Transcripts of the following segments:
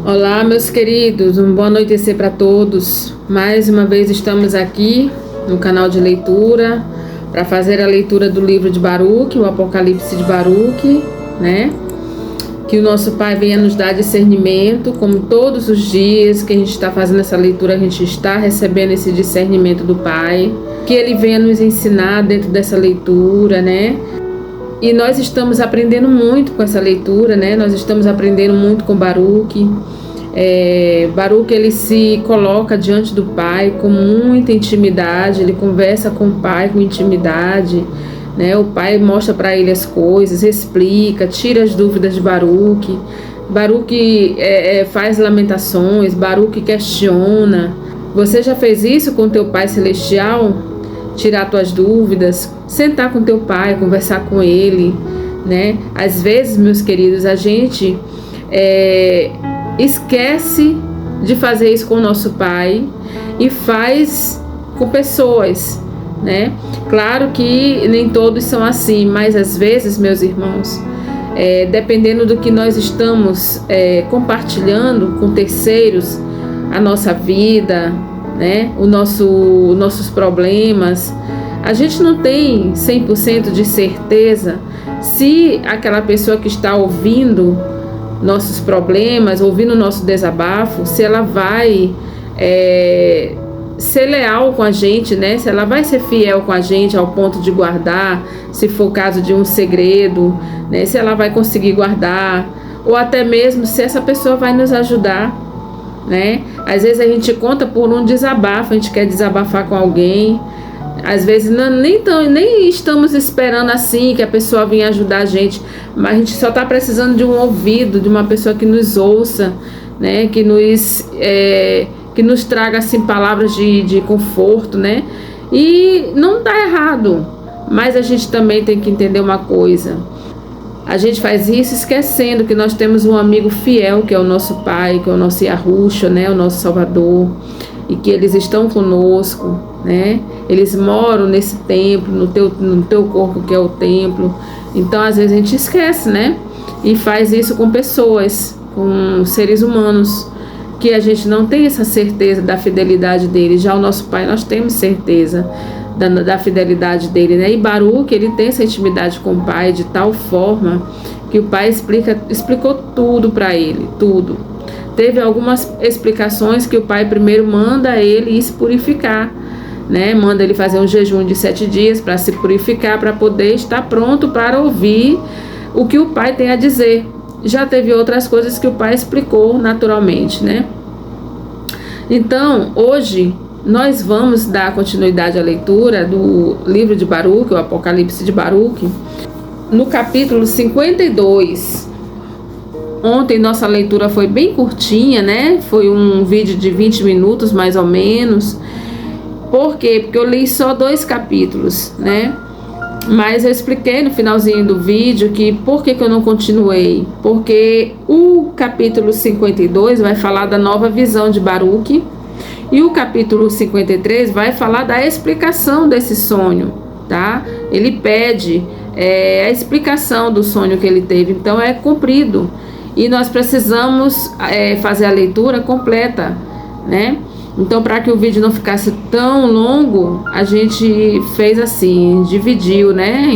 Olá, meus queridos, um bom anoitecer para todos. Mais uma vez estamos aqui no canal de leitura para fazer a leitura do livro de Baruque, o Apocalipse de Baruque, né? Que o nosso Pai venha nos dar discernimento, como todos os dias que a gente está fazendo essa leitura, a gente está recebendo esse discernimento do Pai. Que Ele venha nos ensinar dentro dessa leitura, né? E nós estamos aprendendo muito com essa leitura, né? Nós estamos aprendendo muito com Baruque. Baruque, ele se coloca diante do Pai com muita intimidade, ele conversa com o Pai com intimidade, né? O Pai mostra para ele as coisas, explica, tira as dúvidas de Baruque. Baruque faz lamentações, Baruque questiona. Você já fez isso com teu Pai Celestial? Tirar tuas dúvidas, sentar com teu Pai, conversar com Ele, né? Às vezes, meus queridos, a gente esquece de fazer isso com o nosso Pai e faz com pessoas, né? Claro que nem todos são assim, mas às vezes, meus irmãos, dependendo do que nós estamos compartilhando com terceiros, a nossa vida, né? Nossos problemas, a gente não tem 100% de certeza se aquela pessoa que está ouvindo nossos problemas, ouvindo o nosso desabafo, se ela vai ser leal com a gente, né? Se ela vai ser fiel com a gente ao ponto de guardar, se for caso de um segredo, né? Se ela vai conseguir guardar, ou até mesmo se essa pessoa vai nos ajudar, né? Às vezes a gente conta por um desabafo, a gente quer desabafar com alguém, às vezes nem estamos esperando assim que a pessoa venha ajudar a gente, mas a gente só está precisando de um ouvido, de uma pessoa que nos ouça, né? Que nos traga assim palavras de conforto, né? E não está errado, mas a gente também tem que entender uma coisa. A gente faz isso esquecendo que nós temos um amigo fiel, que é o nosso Pai, que é o nosso Yahushua, né? O nosso Salvador, e que eles estão conosco, né? Eles moram nesse templo, no teu corpo, que é o templo. Então, às vezes a gente esquece, né? E faz isso com pessoas, com seres humanos, que a gente não tem essa certeza da fidelidade deles. Já o nosso Pai, nós temos certeza da fidelidade dele, né? E Baruque, ele tem essa intimidade com o Pai de tal forma que o Pai explicou tudo para ele, tudo. Teve algumas explicações que o Pai primeiro manda ele ir se purificar, né? Manda ele fazer um jejum de 7 dias para se purificar, para poder estar pronto para ouvir o que o Pai tem a dizer. Já teve outras coisas que o Pai explicou naturalmente, né? Então, hoje nós vamos dar continuidade à leitura do livro de Baruque, o Apocalipse de Baruque, no capítulo 52. Ontem nossa leitura foi bem curtinha, né? Foi um vídeo de 20 minutos, mais ou menos. Por quê? Porque eu li só 2 capítulos, né? Mas eu expliquei no finalzinho do vídeo que por que eu não continuei. Porque o capítulo 52 vai falar da nova visão de Baruque, e o capítulo 53 vai falar da explicação desse sonho, tá? Ele pede a explicação do sonho que ele teve, então é comprido. E nós precisamos fazer a leitura completa, né? Então, para que o vídeo não ficasse tão longo, a gente fez assim, dividiu, né?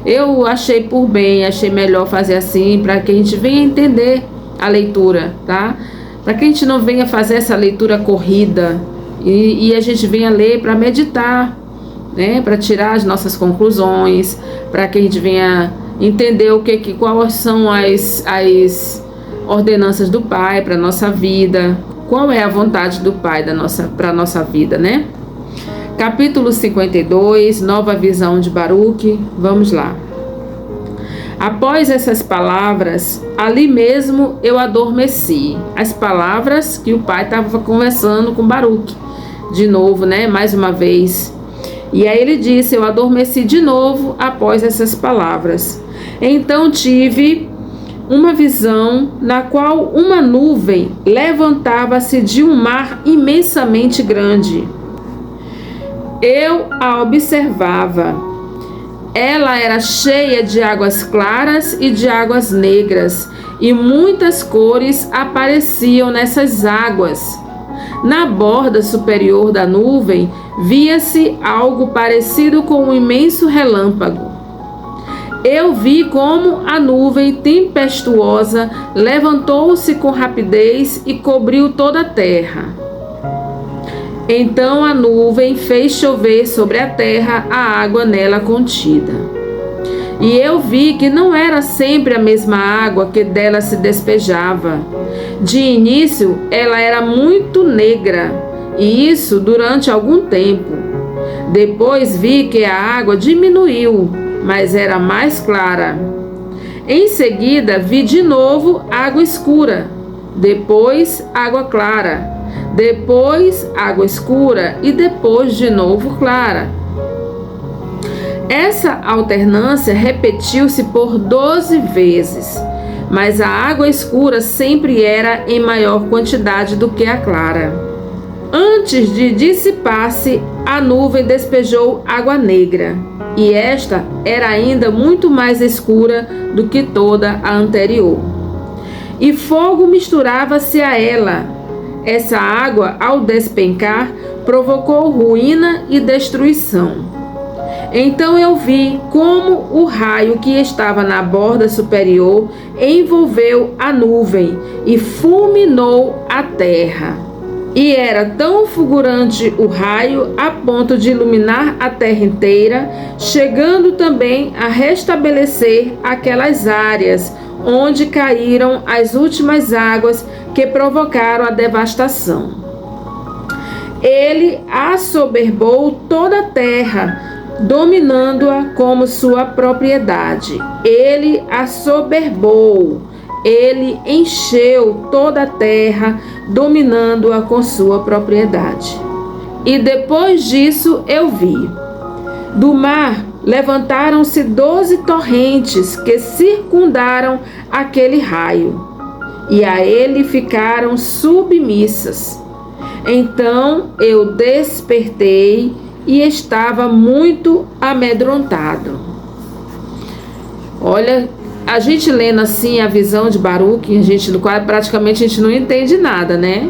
Eu achei por bem, achei melhor fazer assim, para que a gente venha entender a leitura, tá? Para que a gente não venha fazer essa leitura corrida e a gente venha ler para meditar, né? Para tirar as nossas conclusões, para que a gente venha entender quais são as ordenanças do Pai para a nossa vida, qual é a vontade do Pai para a nossa vida, né? Capítulo 52, nova visão de Baruque, vamos lá. Após essas palavras, ali mesmo eu adormeci. As palavras que o Pai estava conversando com Baruque, de novo, né? Mais uma vez. E aí ele disse, eu adormeci de novo após essas palavras. Então tive uma visão na qual uma nuvem levantava-se de um mar imensamente grande. Eu a observava Ela era cheia de águas claras e de águas negras, e muitas cores apareciam nessas águas. Na borda superior da nuvem, via-se algo parecido com um imenso relâmpago. Eu vi como a nuvem tempestuosa levantou-se com rapidez e cobriu toda a terra. Então a nuvem fez chover sobre a terra a água nela contida. E eu vi que não era sempre a mesma água que dela se despejava. De início, ela era muito negra, e isso durante algum tempo. Depois vi que a água diminuiu, mas era mais clara. Em seguida, vi de novo água escura, depois água clara, depois água escura e depois de novo clara. Essa alternância repetiu-se por 12 vezes, mas a água escura sempre era em maior quantidade do que a clara. Antes de dissipar-se, a nuvem despejou água negra, e esta era ainda muito mais escura do que toda a anterior. E fogo misturava-se a ela. Essa água, ao despencar, provocou ruína e destruição. Então eu vi como o raio que estava na borda superior envolveu a nuvem e fulminou a terra. E era tão fulgurante o raio a ponto de iluminar a terra inteira, chegando também a restabelecer aquelas áreas onde caíram as últimas águas que provocaram a devastação. Ele assoberbou toda a terra, dominando-a como sua propriedade. Ele assoberbou, ele encheu toda a terra, dominando-a com sua propriedade. E depois disso eu vi. Do mar levantaram-se 12 torrentes que circundaram aquele raio, e a ele ficaram submissas. Então eu despertei e estava muito amedrontado. Olha, a gente lendo assim a visão de Baruque, praticamente a gente não entende nada, né?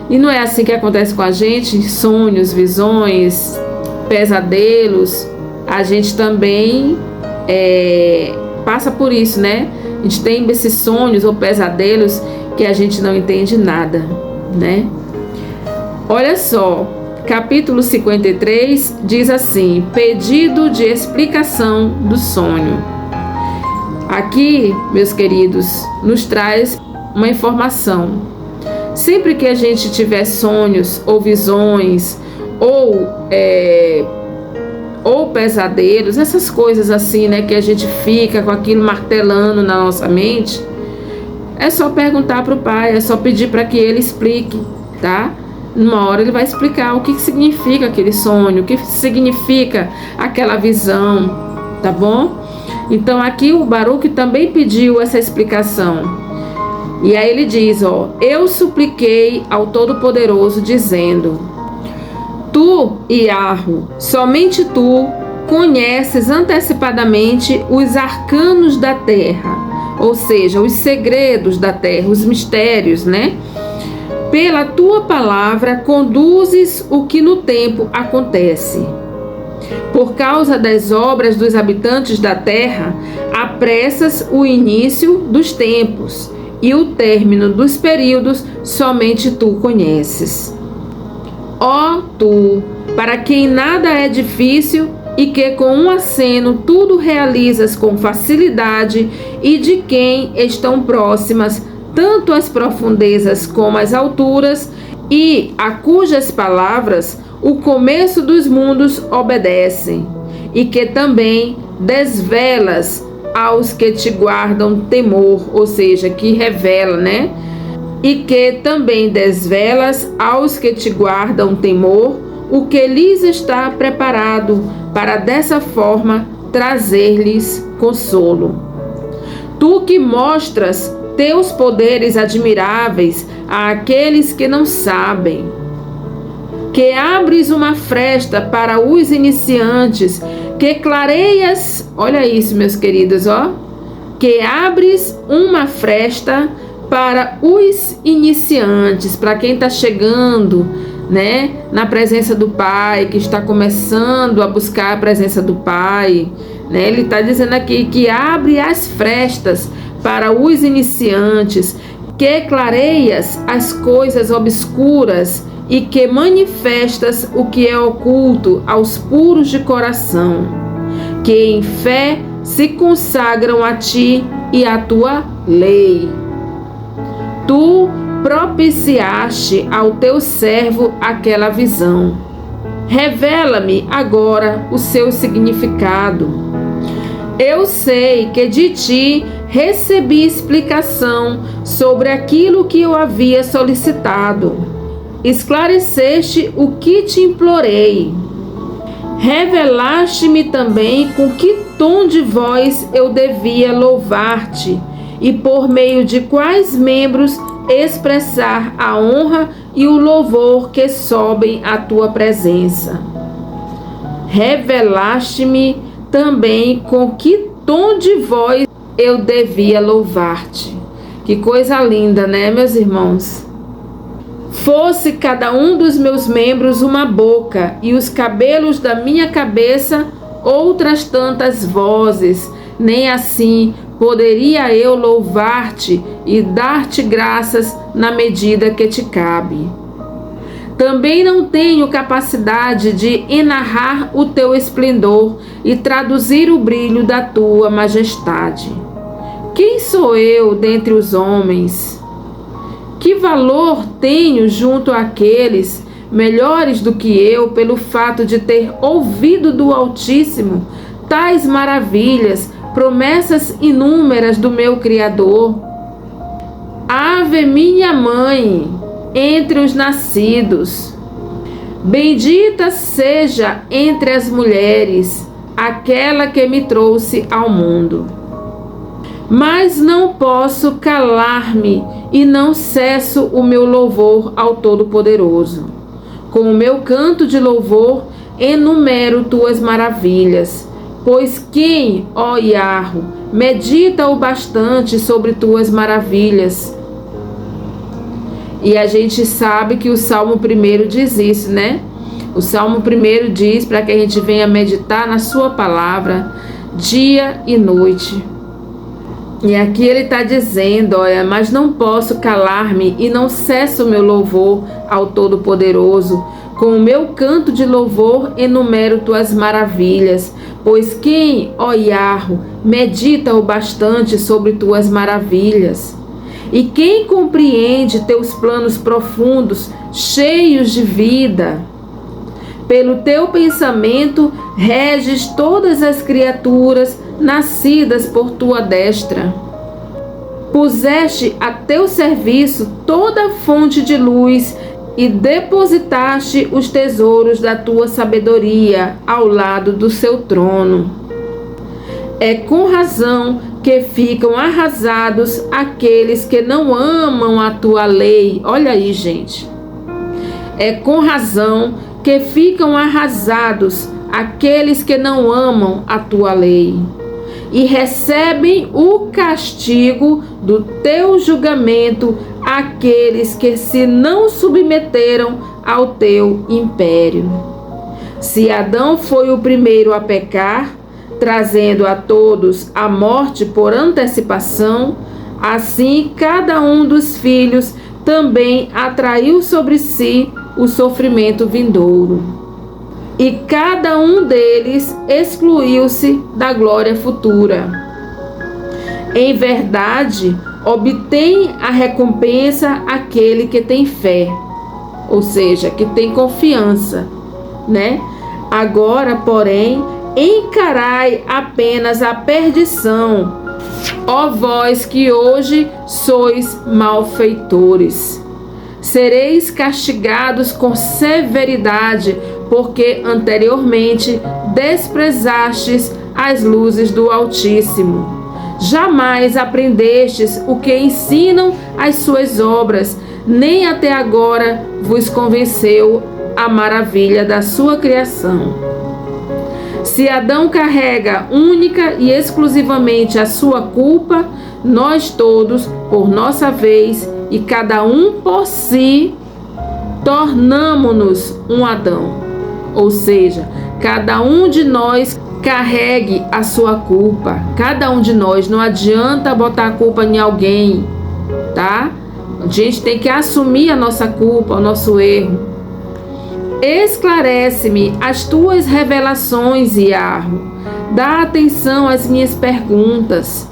E não é assim que acontece com a gente, sonhos, visões, pesadelos. A gente também passa por isso, né? A gente tem esses sonhos ou pesadelos que a gente não entende nada, né? Olha só, capítulo 53 diz assim: pedido de explicação do sonho. Aqui, meus queridos, nos traz uma informação. Sempre que a gente tiver sonhos ou visões ou pesadelos, essas coisas assim, né, que a gente fica com aquilo martelando na nossa mente, é só perguntar para o Pai, é só pedir para que Ele explique, tá? Numa hora Ele vai explicar o que significa aquele sonho, o que significa aquela visão, tá bom? Então aqui o Baruque também pediu essa explicação. E aí ele diz, eu supliquei ao Todo-Poderoso dizendo: Tu, Iarro, somente tu conheces antecipadamente os arcanos da terra, ou seja, os segredos da terra, os mistérios, né? Pela tua palavra conduzes o que no tempo acontece. Por causa das obras dos habitantes da terra, apressas o início dos tempos, e o término dos períodos somente tu conheces. Ó tu, para quem nada é difícil e que com um aceno tudo realizas com facilidade, e de quem estão próximas tanto as profundezas como as alturas, e a cujas palavras o começo dos mundos obedecem, e que também desvelas aos que te guardam temor, ou seja, que revela, né? E que também desvelas aos que te guardam temor o que lhes está preparado, para dessa forma trazer-lhes consolo. Tu que mostras teus poderes admiráveis àqueles que não sabem, que abres uma fresta para os iniciantes, que clareias, olha isso, meus queridos, ó, que abres uma fresta para os iniciantes, para quem está chegando, né, na presença do Pai, que está começando a buscar a presença do Pai, né? Ele está dizendo aqui que abre as frestas para os iniciantes, que clareias as coisas obscuras e que manifestas o que é oculto aos puros de coração, que em fé se consagram a ti e à tua lei. Tu propiciaste ao teu servo aquela visão. Revela-me agora o seu significado. Eu sei que de ti recebi explicação sobre aquilo que eu havia solicitado. Esclareceste o que te implorei. Revelaste-me também com que tom de voz eu devia louvar-te e por meio de quais membros expressar a honra e o louvor que sobem à tua presença. Revelaste-me também com que tom de voz eu devia louvar-te. Que coisa linda, né, meus irmãos? Fosse cada um dos meus membros uma boca, e os cabelos da minha cabeça outras tantas vozes, nem assim poderia eu louvar-te e dar-te graças na medida que te cabe. Também não tenho capacidade de enarrar o teu esplendor e traduzir o brilho da tua majestade. Quem sou eu dentre os homens? Que valor tenho junto àqueles melhores do que eu pelo fato de ter ouvido do Altíssimo tais maravilhas, promessas inúmeras do meu Criador? Ave minha mãe entre os nascidos, bendita seja entre as mulheres aquela que me trouxe ao mundo. Mas não posso calar-me e não cesso o meu louvor ao Todo-Poderoso. Com o meu canto de louvor enumero tuas maravilhas, pois quem, ó Iarro, medita o bastante sobre tuas maravilhas? E a gente sabe que o Salmo 1 diz isso, né? O Salmo 1 diz para que a gente venha meditar na sua palavra dia e noite. E aqui ele está dizendo, olha, mas não posso calar-me e não cesso o meu louvor ao Todo-Poderoso. Com o meu canto de louvor enumero tuas maravilhas, pois quem, ó Iarro, medita o bastante sobre tuas maravilhas? E quem compreende teus planos profundos, cheios de vida? Pelo teu pensamento reges todas as criaturas nascidas por tua destra. Puseste a teu serviço toda fonte de luz e depositaste os tesouros da tua sabedoria ao lado do seu trono. É com razão que ficam arrasados aqueles que não amam a tua lei. Olha aí, gente. É com razão que ficam arrasados aqueles que não amam a tua lei e recebem o castigo do teu julgamento aqueles que se não submeteram ao teu império. Se Adão foi o primeiro a pecar, trazendo a todos a morte por antecipação, assim cada um dos filhos também atraiu sobre si o sofrimento vindouro. E cada um deles excluiu-se da glória futura. Em verdade, obtém a recompensa aquele que tem fé, ou seja, que tem confiança, né? Agora, porém, encarai apenas a perdição, ó vós que hoje sois malfeitores. Sereis castigados com severidade, porque anteriormente desprezastes as luzes do Altíssimo. Jamais aprendestes o que ensinam as suas obras, nem até agora vos convenceu a maravilha da sua criação. Se Adão carrega única e exclusivamente a sua culpa, nós todos, por nossa vez, e cada um por si, tornamo-nos um Adão. Ou seja, cada um de nós carregue a sua culpa. Cada um de nós, não adianta botar a culpa em alguém, tá? A gente tem que assumir a nossa culpa, o nosso erro. Esclarece-me as tuas revelações, Iarro. Dá atenção às minhas perguntas.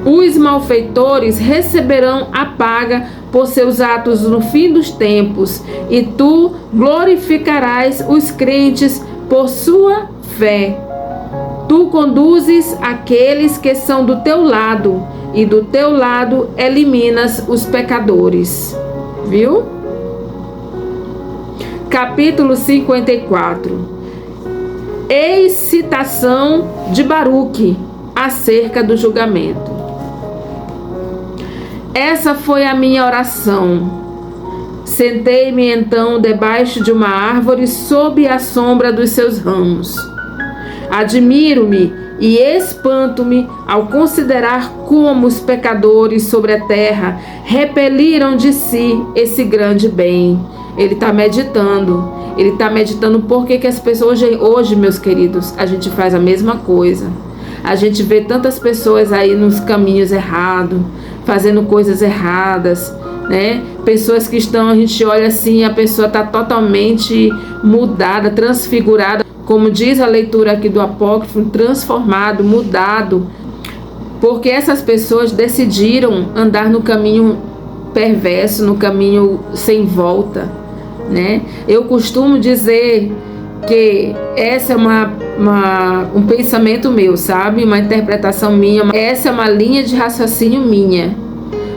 Os malfeitores receberão a paga por seus atos no fim dos tempos, e tu glorificarás os crentes por sua fé. Tu conduzes aqueles que são do teu lado, e do teu lado eliminas os pecadores. Viu? Capítulo 54. Eis citação de Baruque acerca do julgamento. Essa foi a minha oração. Sentei-me então debaixo de uma árvore sob a sombra dos seus ramos. Admiro-me e espanto-me ao considerar como os pecadores sobre a terra repeliram de si esse grande bem. Ele está meditando. Ele está meditando por que as pessoas hoje, meus queridos, a gente faz a mesma coisa. A gente vê tantas pessoas aí nos caminhos errados, fazendo coisas erradas, né? Pessoas que estão, a gente olha assim, a pessoa está totalmente mudada, transfigurada, como diz a leitura aqui do apócrifo, transformado, mudado, porque essas pessoas decidiram andar no caminho perverso, no caminho sem volta, né? Eu costumo dizer que essa é um pensamento meu, sabe? Uma interpretação minha. Essa é uma linha de raciocínio minha.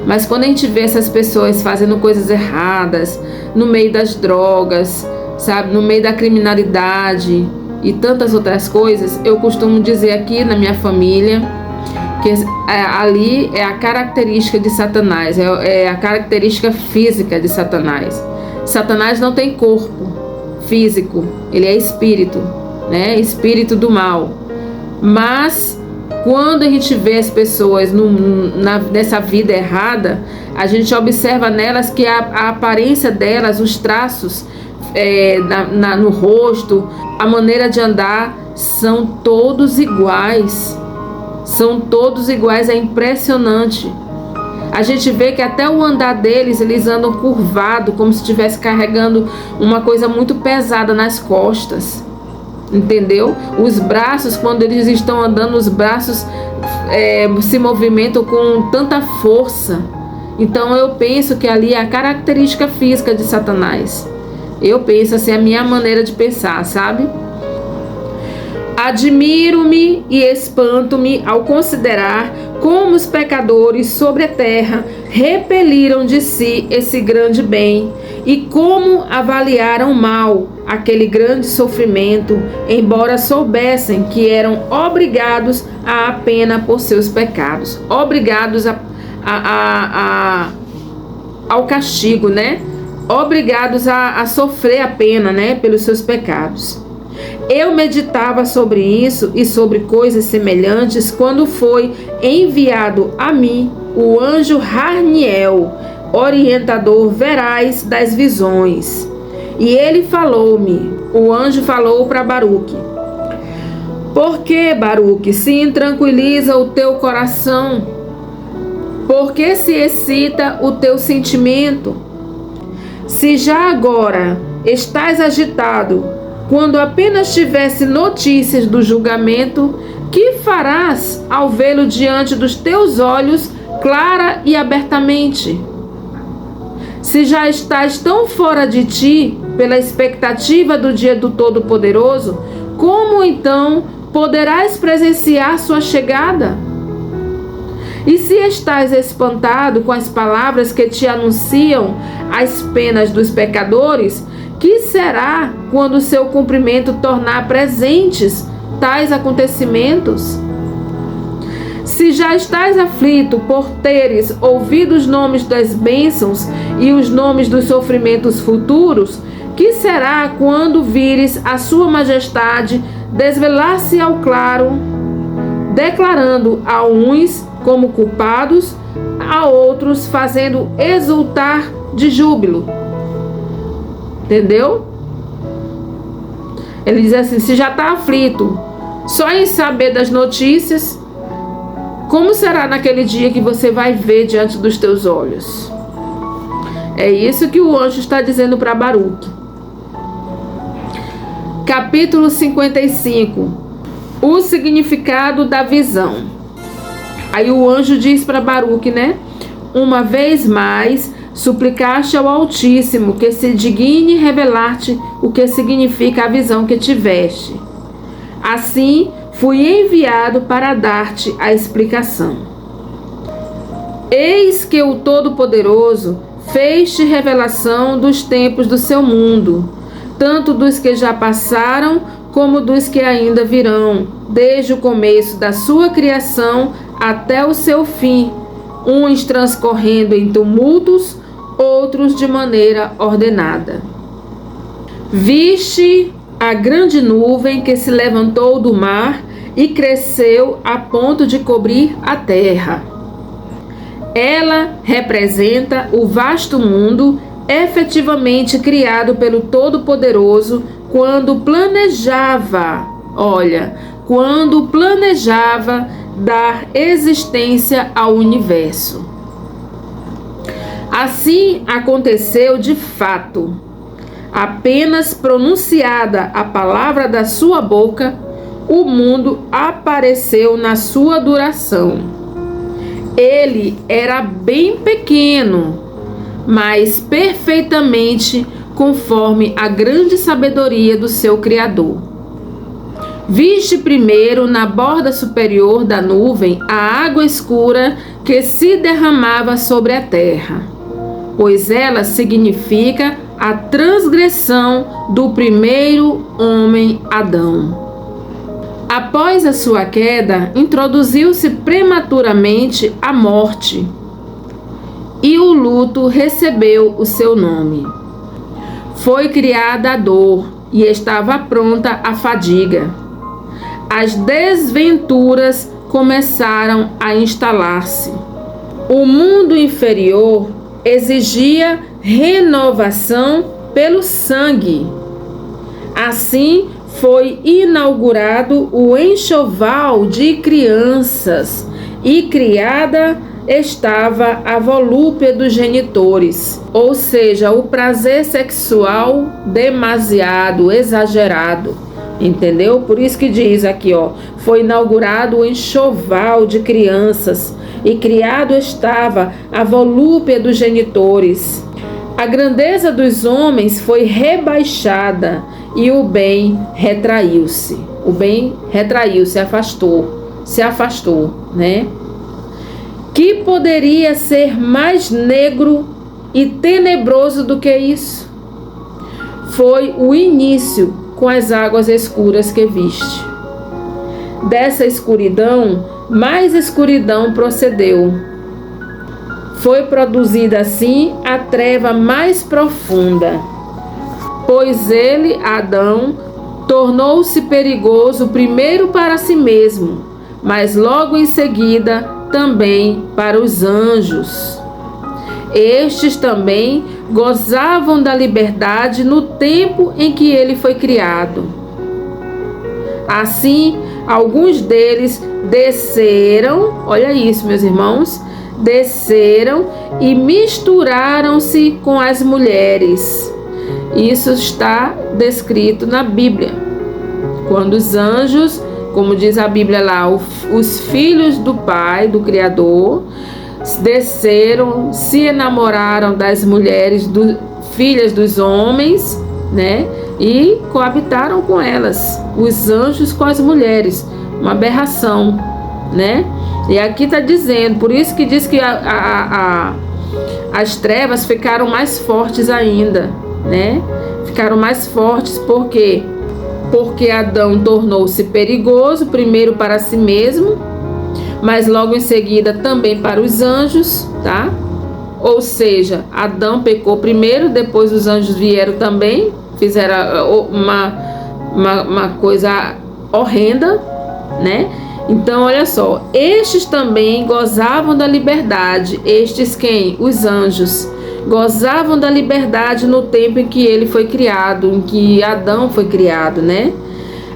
Mas quando a gente vê essas pessoas fazendo coisas erradas, no meio das drogas, sabe? No meio da criminalidade e tantas outras coisas, eu costumo dizer aqui na minha família que ali é a característica de Satanás, é a característica física de Satanás. Satanás não tem corpo físico, ele é espírito, né? Espírito do mal. Mas quando a gente vê as pessoas nessa vida errada, a gente observa nelas que a aparência delas, os traços no rosto, a maneira de andar, são todos iguais. São todos iguais, é impressionante. A gente vê que até o andar deles, eles andam curvado, como se estivesse carregando uma coisa muito pesada nas costas. Entendeu? Os braços, quando eles estão andando, os braços se movimentam com tanta força. Então eu penso que ali é a característica física de Satanás. Eu penso assim, a minha maneira de pensar, sabe? Admiro-me e espanto-me ao considerar como os pecadores sobre a terra repeliram de si esse grande bem e como avaliaram mal aquele grande sofrimento, embora soubessem que eram obrigados à pena por seus pecados, obrigados ao castigo, né? Obrigados a sofrer a pena, né? Pelos seus pecados. Eu meditava sobre isso e sobre coisas semelhantes quando foi enviado a mim o anjo Harniel, orientador veraz das visões. E ele falou-me, o anjo falou para Baruque: por que, Baruque, se intranquiliza o teu coração? Por que se excita o teu sentimento? Se já agora estás agitado, quando apenas tivesse notícias do julgamento, que farás ao vê-lo diante dos teus olhos, clara e abertamente? Se já estás tão fora de ti, pela expectativa do dia do Todo-Poderoso, como então poderás presenciar sua chegada? E se estás espantado com as palavras que te anunciam as penas dos pecadores, que será quando o seu cumprimento tornar presentes tais acontecimentos? Se já estás aflito por teres ouvido os nomes das bênçãos e os nomes dos sofrimentos futuros, que será quando vires a sua majestade desvelar-se ao claro, declarando a uns como culpados, a outros fazendo exultar de júbilo? Entendeu? Ele diz assim: se já está aflito só em saber das notícias, como será naquele dia que você vai ver diante dos teus olhos? É isso que o anjo está dizendo para Baruque. Capítulo 55. O significado da visão. Aí o anjo diz para Baruque, né? Uma vez mais, suplicaste ao Altíssimo que se digne revelar-te o que significa a visão que tiveste. Assim, fui enviado para dar-te a explicação. Eis que o Todo-Poderoso fez-te revelação dos tempos do seu mundo, tanto dos que já passaram como dos que ainda virão, desde o começo da sua criação até o seu fim, uns transcorrendo em tumultos, outros de maneira ordenada. Viste a grande nuvem que se levantou do mar e cresceu a ponto de cobrir a terra. Ela representa o vasto mundo efetivamente criado pelo Todo-Poderoso quando planejava dar existência ao universo. Assim aconteceu de fato. Apenas pronunciada a palavra da sua boca, o mundo apareceu na sua duração. Ele era bem pequeno, mas perfeitamente conforme a grande sabedoria do seu Criador. Viste primeiro na borda superior da nuvem a água escura que se derramava sobre a terra, pois ela significa a transgressão do primeiro homem Adão. Após a sua queda, introduziu-se prematuramente a morte, e o luto recebeu o seu nome. Foi criada a dor e estava pronta a fadiga. As desventuras começaram a instalar-se. O mundo inferior exigia renovação pelo sangue. Assim, foi inaugurado o enxoval de crianças e criada estava a volúpia dos genitores, ou seja, o prazer sexual demasiado, exagerado, entendeu? Por isso que diz aqui, foi inaugurado o enxoval de crianças e criado estava a volúpia dos genitores. A grandeza dos homens foi rebaixada e o bem retraiu-se. O bem retraiu-se, se afastou, né? Que poderia ser mais negro e tenebroso do que isso? Foi o início com as águas escuras que viste. Dessa escuridão, mais escuridão procedeu. Foi produzida assim a treva mais profunda. Pois ele, Adão, tornou-se perigoso primeiro para si mesmo, mas logo em seguida também para os anjos. Estes também gozavam da liberdade no tempo em que ele foi criado. Assim, alguns deles desceram, olha isso, meus irmãos, desceram e misturaram-se com as mulheres. Isso está descrito na Bíblia. Quando os anjos, como diz a Bíblia lá, os filhos do Pai, do Criador, desceram, se enamoraram das mulheres, filhas dos homens, né? E coabitaram com elas, os anjos com as mulheres, uma aberração, né? E aqui está dizendo, por isso que diz que as trevas ficaram mais fortes ainda, né? Ficaram mais fortes porque Adão tornou-se perigoso, primeiro para si mesmo, mas logo em seguida também para os anjos, tá? Ou seja, Adão pecou primeiro, depois os anjos vieram também, fizeram uma coisa horrenda, né? Então, olha só, estes também gozavam da liberdade. Estes quem? Os anjos. Gozavam da liberdade no tempo em que ele foi criado, em que Adão foi criado, né?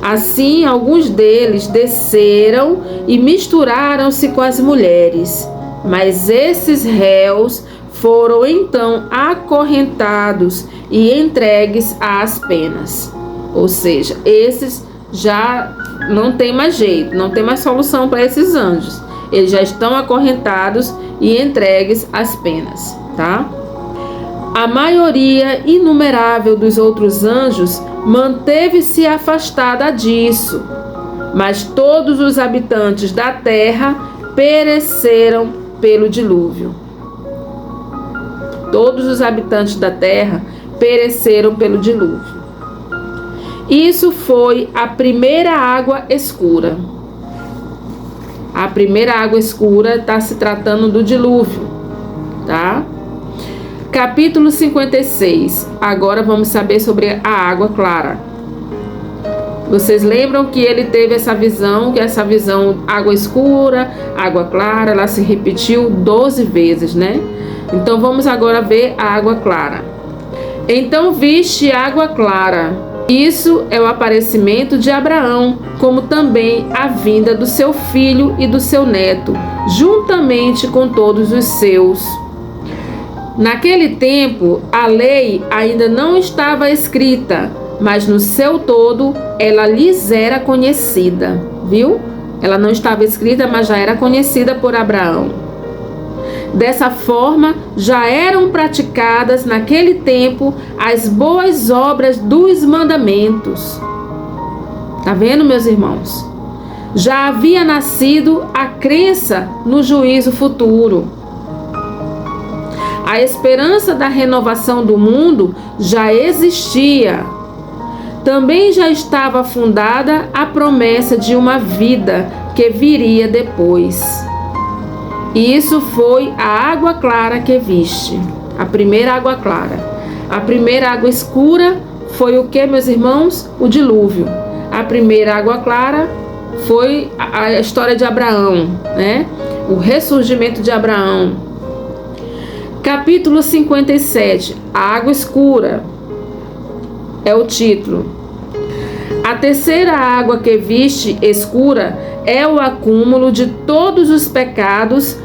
Assim, alguns deles desceram e misturaram-se com as mulheres. Mas esses réus foram então acorrentados e entregues às penas. Ou seja, esses já não tem mais jeito, não tem mais solução para esses anjos. Eles já estão acorrentados e entregues às penas, tá? A maioria inumerável dos outros anjos manteve-se afastada disso, mas todos os habitantes da terra pereceram pelo dilúvio. Todos os habitantes da terra pereceram pelo dilúvio. Isso foi a primeira água escura. A primeira água escura está se tratando do dilúvio, tá? Capítulo 56. Agora vamos saber sobre a água clara. Vocês lembram que ele teve essa visão, água escura, água clara, ela se repetiu 12 vezes, né? Então vamos agora ver a água clara. Então viste água clara. Isso é o aparecimento de Abraão, como também a vinda do seu filho e do seu neto, juntamente com todos os seus. Naquele tempo, a lei ainda não estava escrita, mas no seu todo ela lhes era conhecida, viu? Ela não estava escrita, mas já era conhecida por Abraão. Dessa forma, já eram praticadas naquele tempo as boas obras dos mandamentos. Tá vendo, meus irmãos? Já havia nascido a crença no juízo futuro. A esperança da renovação do mundo já existia. Também já estava fundada a promessa de uma vida que viria depois. E isso foi a água clara que viste, a primeira água clara. A primeira água escura foi o que, meus irmãos? O dilúvio. A primeira água clara foi a história de Abraão, né? O ressurgimento de Abraão. Capítulo 57, a água escura, é o título. A terceira água que viste escura é o acúmulo de todos os pecados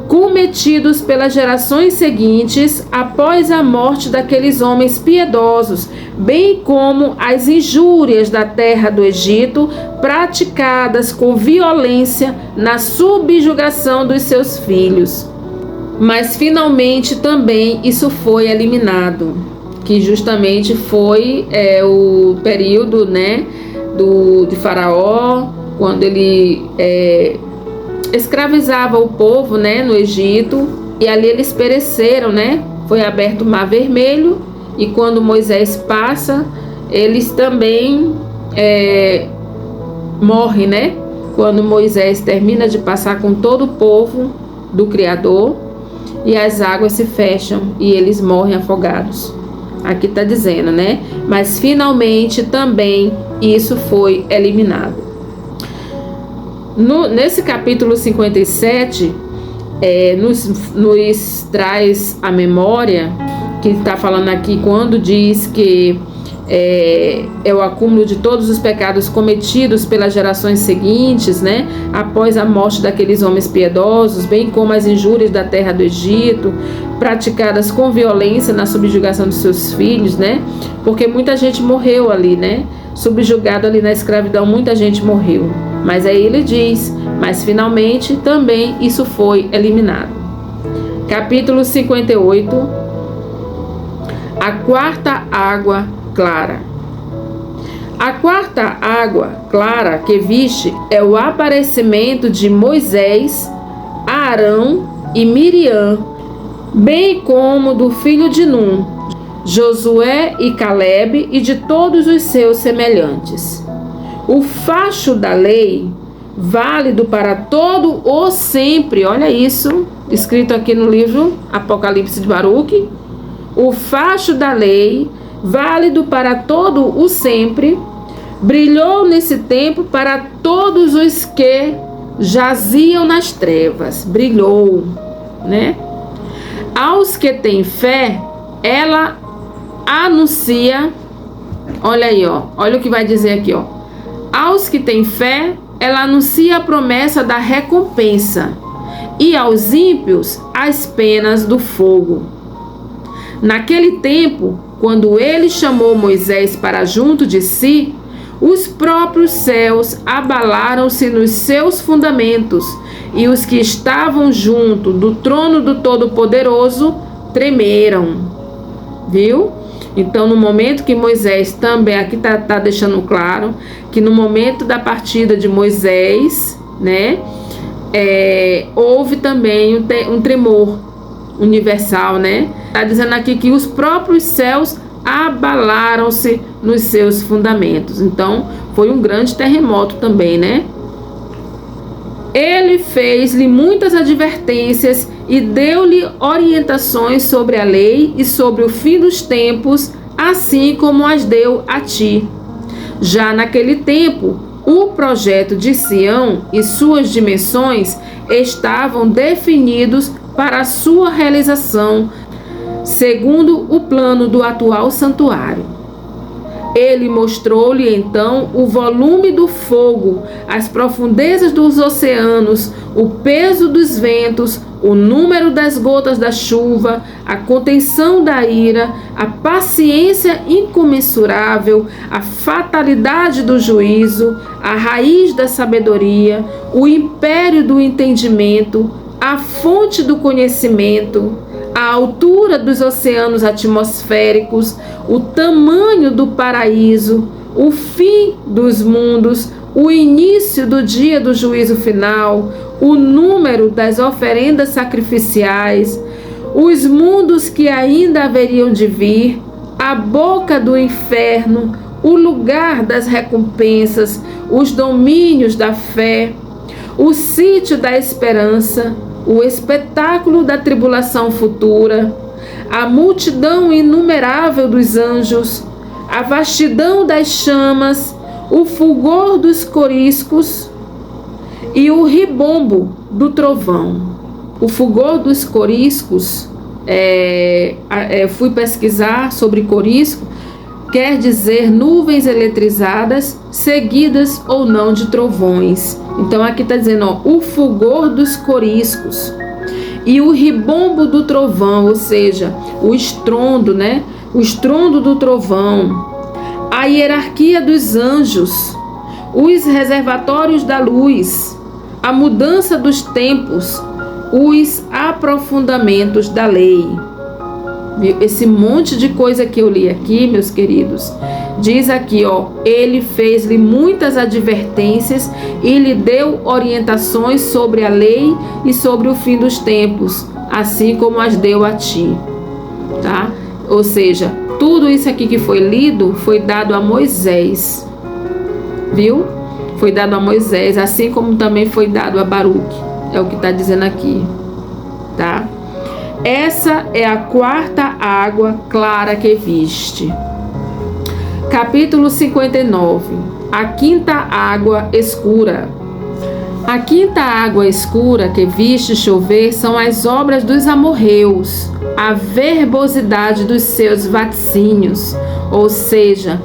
cometidos pelas gerações seguintes após a morte daqueles homens piedosos, bem como as injúrias da terra do Egito praticadas com violência na subjugação dos seus filhos. Mas finalmente também isso foi eliminado, que justamente foi o período, né, de Faraó, quando ele escravizava o povo, né, no Egito, e ali eles pereceram, né? Foi aberto o Mar Vermelho, e quando Moisés passa, eles também morrem, né? Quando Moisés termina de passar com todo o povo do Criador, e as águas se fecham e eles morrem afogados. Aqui está dizendo, né? Mas finalmente também isso foi eliminado. Nesse capítulo 57, nos traz a memória, que está falando aqui quando diz que é o acúmulo de todos os pecados cometidos pelas gerações seguintes, né? Após a morte daqueles homens piedosos, bem como as injúrias da terra do Egito, praticadas com violência na subjugação dos seus filhos, né? Porque muita gente morreu ali, né? Subjugado ali na escravidão, muita gente morreu. Mas aí ele diz, mas finalmente também isso foi eliminado. Capítulo 58, a quarta água clara. A quarta água clara que viste é o aparecimento de Moisés, Arão e Miriam, bem como do filho de Num, Josué e Calebe e de todos os seus semelhantes. O facho da lei válido para todo o sempre. Olha isso, escrito aqui no livro Apocalipse de Baruque. O facho da lei, válido para todo o sempre, brilhou nesse tempo para todos os que jaziam nas trevas. Brilhou, né? Aos que têm fé, ela anuncia. Olha aí, ó. Olha o que vai dizer aqui, ó. Aos que têm fé, ela anuncia a promessa da recompensa, e aos ímpios as penas do fogo. Naquele tempo, quando ele chamou Moisés para junto de si, os próprios céus abalaram-se nos seus fundamentos, e os que estavam junto do trono do Todo-Poderoso tremeram. Viu? Então, no momento que Moisés também, aqui tá deixando claro, que no momento da partida de Moisés, né, houve também um tremor universal, né? Tá dizendo aqui que os próprios céus abalaram-se nos seus fundamentos. Então, foi um grande terremoto também, né? Ele fez-lhe muitas advertências e deu-lhe orientações sobre a lei e sobre o fim dos tempos, assim como as deu a ti. Já naquele tempo, o projeto de Sião e suas dimensões estavam definidos para a sua realização, segundo o plano do atual santuário. Ele mostrou-lhe então o volume do fogo, as profundezas dos oceanos, o peso dos ventos, o número das gotas da chuva, a contenção da ira, a paciência incomensurável, a fatalidade do juízo, a raiz da sabedoria, o império do entendimento, a fonte do conhecimento, a altura dos oceanos atmosféricos, o tamanho do paraíso, o fim dos mundos, o início do dia do juízo final, o número das oferendas sacrificiais, os mundos que ainda haveriam de vir, a boca do inferno, o lugar das recompensas, os domínios da fé, o sítio da esperança, o espetáculo da tribulação futura, a multidão inumerável dos anjos, a vastidão das chamas, o fulgor dos coriscos e o ribombo do trovão. O fulgor dos coriscos, fui pesquisar sobre corisco, quer dizer nuvens eletrizadas, seguidas ou não de trovões. Então aqui está dizendo, ó, o fulgor dos coriscos e o ribombo do trovão, ou seja, o estrondo, né? O estrondo do trovão, a hierarquia dos anjos, os reservatórios da luz, a mudança dos tempos, os aprofundamentos da lei. Esse monte de coisa que eu li aqui, meus queridos, diz aqui, ó, ele fez-lhe muitas advertências e lhe deu orientações sobre a lei e sobre o fim dos tempos, assim como as deu a ti, tá? Ou seja, tudo isso aqui que foi lido foi dado a Moisés, viu? Foi dado a Moisés, assim como também foi dado a Baruque, é o que está dizendo aqui, tá? Essa é a quarta água clara que viste. Capítulo 59. A quinta água escura. A quinta água escura que viste chover são as obras dos amorreus, a verbosidade dos seus vaticínios, ou seja,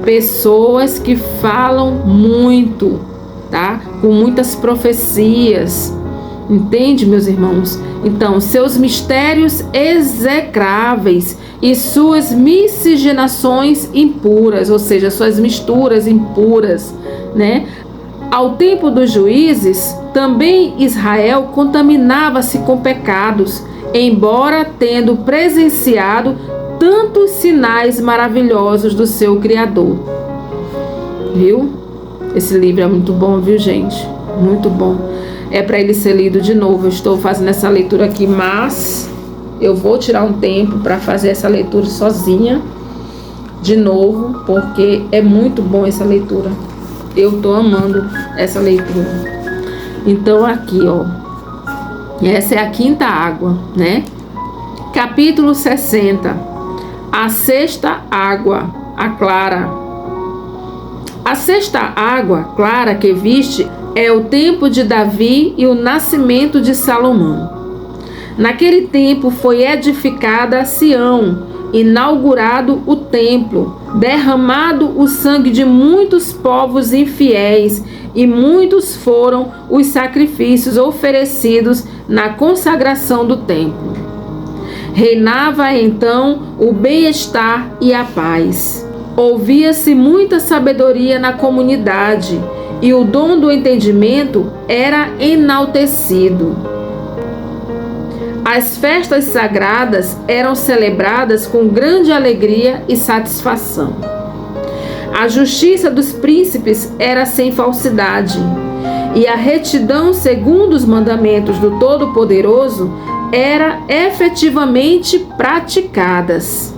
pessoas que falam muito, tá? Com muitas profecias. Entende, meus irmãos? Então, seus mistérios execráveis e suas miscigenações impuras, ou seja, suas misturas impuras, né? Ao tempo dos juízes, também Israel contaminava-se com pecados, embora tendo presenciado tantos sinais maravilhosos do seu Criador. Viu? Esse livro é muito bom, viu, gente? Muito bom. É para ele ser lido de novo. Eu estou fazendo essa leitura aqui, mas eu vou tirar um tempo para fazer essa leitura sozinha de novo, porque é muito bom essa leitura. Eu tô amando essa leitura. Então aqui, ó, essa é a quinta água, né? Capítulo 60. A sexta água, a clara. A sexta água clara que viste é o tempo de Davi e o nascimento de Salomão. Naquele tempo foi edificada Sião, inaugurado o templo, derramado o sangue de muitos povos infiéis, e muitos foram os sacrifícios oferecidos na consagração do templo. Reinava então o bem-estar e a paz. Ouvia-se muita sabedoria na comunidade, e o dom do entendimento era enaltecido. As festas sagradas eram celebradas com grande alegria e satisfação. A justiça dos príncipes era sem falsidade, e a retidão segundo os mandamentos do Todo-Poderoso era efetivamente praticadas.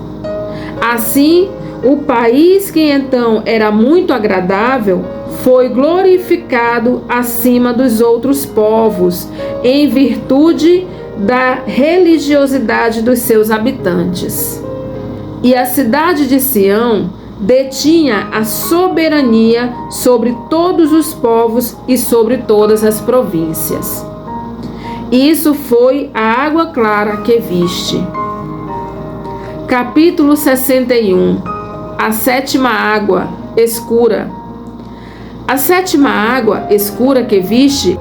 Assim, o país, que então era muito agradável, foi glorificado acima dos outros povos, em virtude da religiosidade dos seus habitantes. E a cidade de Sião detinha a soberania sobre todos os povos e sobre todas as províncias. Isso foi a água clara que viste. Capítulo 61. A sétima água escura. A sétima água escura que viste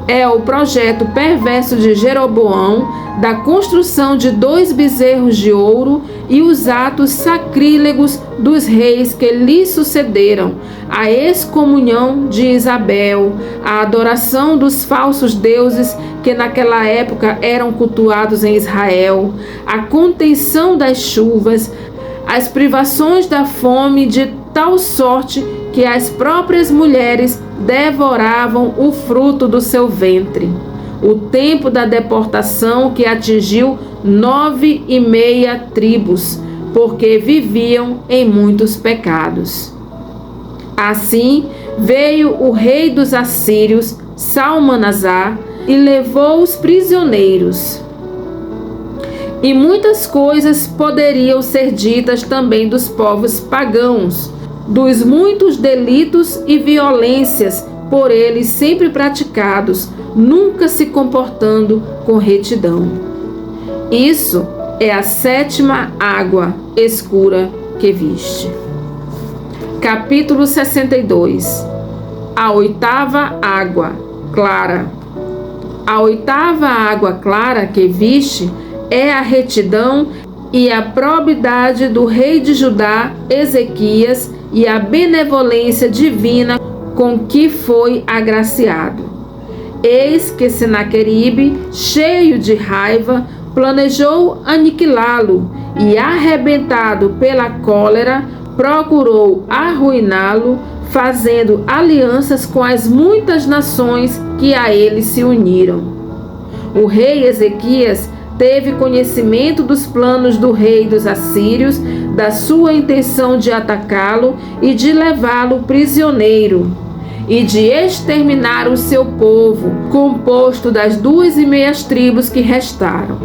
é o projeto perverso de Jeroboão da construção de 2 bezerros de ouro e os atos sacrílegos dos reis que lhe sucederam, a excomunhão de Isabel, a adoração dos falsos deuses que naquela época eram cultuados em Israel, a contenção das chuvas, as privações da fome de tal sorte que as próprias mulheres devoravam o fruto do seu ventre. O tempo da deportação que atingiu 9,5 tribos, porque viviam em muitos pecados. Assim veio o rei dos assírios, Salmanasar, e levou os prisioneiros. E muitas coisas poderiam ser ditas também dos povos pagãos, dos muitos delitos e violências por eles sempre praticados, nunca se comportando com retidão. Isso é a sétima água escura que viste. Capítulo 62. A oitava água clara. A oitava água clara que viste é a retidão e a probidade do rei de Judá, Ezequias, e a benevolência divina com que foi agraciado. Eis que Senaqueribe, cheio de raiva, planejou aniquilá-lo e, arrebentado pela cólera, procurou arruiná-lo, fazendo alianças com as muitas nações que a ele se uniram. O rei Ezequias teve conhecimento dos planos do rei dos assírios, da sua intenção de atacá-lo e de levá-lo prisioneiro, e de exterminar o seu povo, composto das 2,5 tribos que restaram.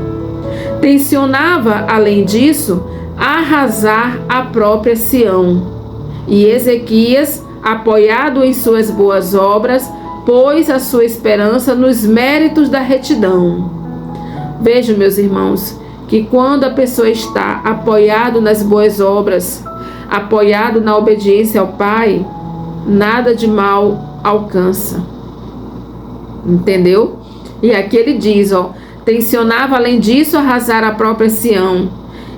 Tencionava, além disso, arrasar a própria Sião. E Ezequias, apoiado em suas boas obras, pôs a sua esperança nos méritos da retidão. Vejam, meus irmãos, que quando a pessoa está apoiado nas boas obras, apoiado na obediência ao Pai, nada de mal alcança. Entendeu? E aqui ele diz, tencionava além disso arrasar a própria Sião.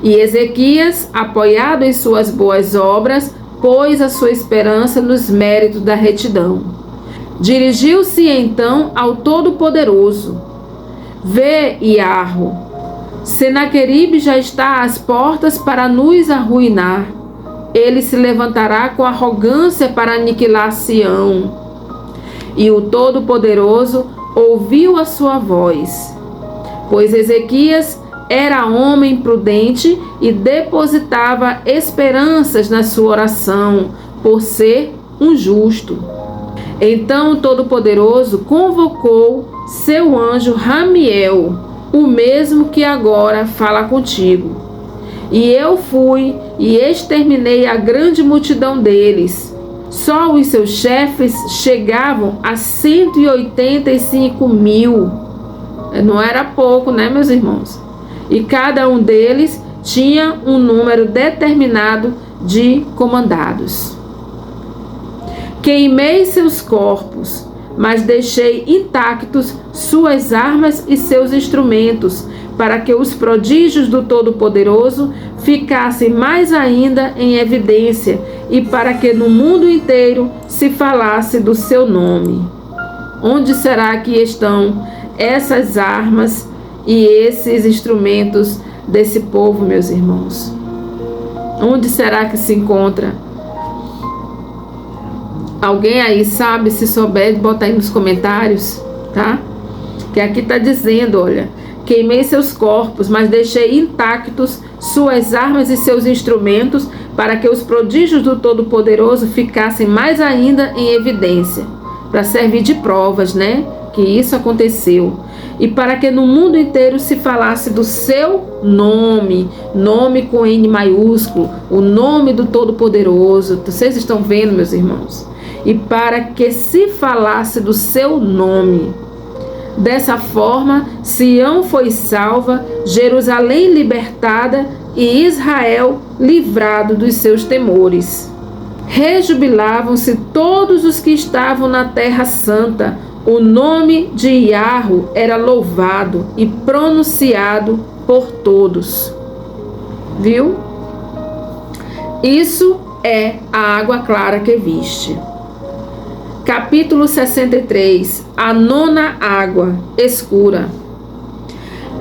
E Ezequias, apoiado em suas boas obras, pôs a sua esperança nos méritos da retidão. Dirigiu-se então ao Todo-Poderoso. Vê, Iarro, Senaqueribe já está às portas para nos arruinar. Ele se levantará com arrogância para aniquilar Sião. E o Todo-Poderoso ouviu a sua voz, pois Ezequias era homem prudente e depositava esperanças na sua oração, por ser um justo. Então o Todo-Poderoso convocou seu anjo Ramiel, o mesmo que agora fala contigo. E eu fui e exterminei a grande multidão deles. Só os seus chefes chegavam a 185.000. Não era pouco, né, meus irmãos? E cada um deles tinha um número determinado de comandados. Queimei seus corpos, mas deixei intactos suas armas e seus instrumentos, para que os prodígios do Todo-Poderoso ficassem mais ainda em evidência e para que no mundo inteiro se falasse do seu nome. Onde será que estão essas armas e esses instrumentos desse povo, meus irmãos? Onde será que se encontra? Alguém aí sabe? Se souber, bota aí nos comentários, tá? Que aqui tá dizendo, olha: queimei seus corpos, mas deixei intactos suas armas e seus instrumentos, para que os prodígios do Todo-Poderoso ficassem mais ainda em evidência, para servir de provas, né? Que isso aconteceu. E para que no mundo inteiro se falasse do seu nome, nome com N maiúsculo, o nome do Todo-Poderoso. Vocês estão vendo, meus irmãos? E para que se falasse do seu nome. Dessa forma, Sião foi salva, Jerusalém libertada e Israel livrado dos seus temores. Rejubilavam-se todos os que estavam na terra santa. O nome de Iarro era louvado e pronunciado por todos. Viu? Isso é a água clara que viste. Capítulo 63. A nona água escura.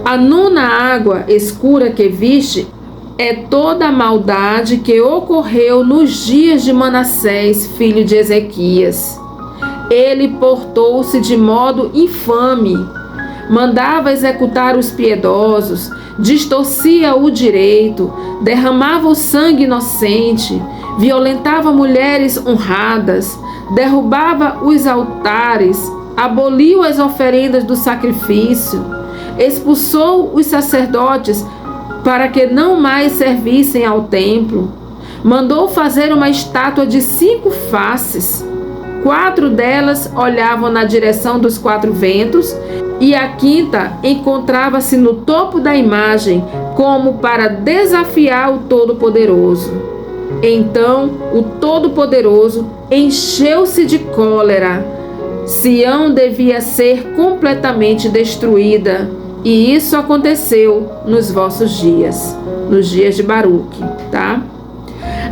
A nona água escura que viste é toda a maldade que ocorreu nos dias de Manassés, filho de Ezequias. Ele portou-se de modo infame, mandava executar os piedosos, distorcia o direito, derramava o sangue inocente, violentava mulheres honradas, derrubava os altares, aboliu as oferendas do sacrifício, expulsou os sacerdotes para que não mais servissem ao templo, mandou fazer uma estátua de 5 faces. 4 delas olhavam na direção dos 4 ventos, e a 5ª encontrava-se no topo da imagem, como para desafiar o Todo-Poderoso. Então o Todo-Poderoso encheu-se de cólera. Sião devia ser completamente destruída, e isso aconteceu nos vossos dias, nos dias de Baruque, tá?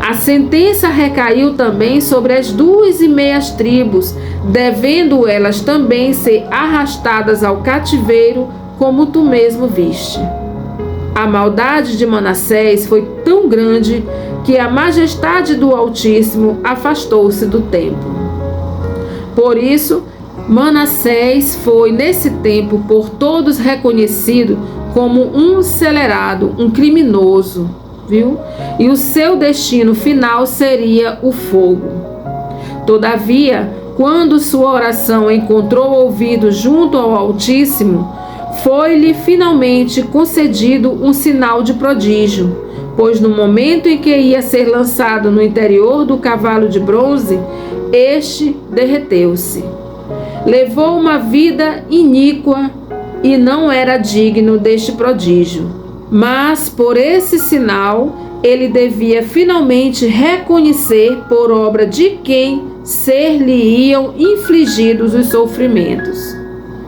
A sentença recaiu também sobre as 2,5 tribos, devendo elas também ser arrastadas ao cativeiro, como tu mesmo viste. A maldade de Manassés foi tão grande que a majestade do Altíssimo afastou-se do templo. Por isso, Manassés foi nesse tempo por todos reconhecido como um acelerado, um criminoso, viu? E o seu destino final seria o fogo. Todavia, quando sua oração encontrou ouvido junto ao Altíssimo, foi-lhe finalmente concedido um sinal de prodígio, pois no momento em que ia ser lançado no interior do cavalo de bronze, este derreteu-se. Levou uma vida iníqua e não era digno deste prodígio. Mas por esse sinal, ele devia finalmente reconhecer por obra de quem ser-lhe-iam infligidos os sofrimentos.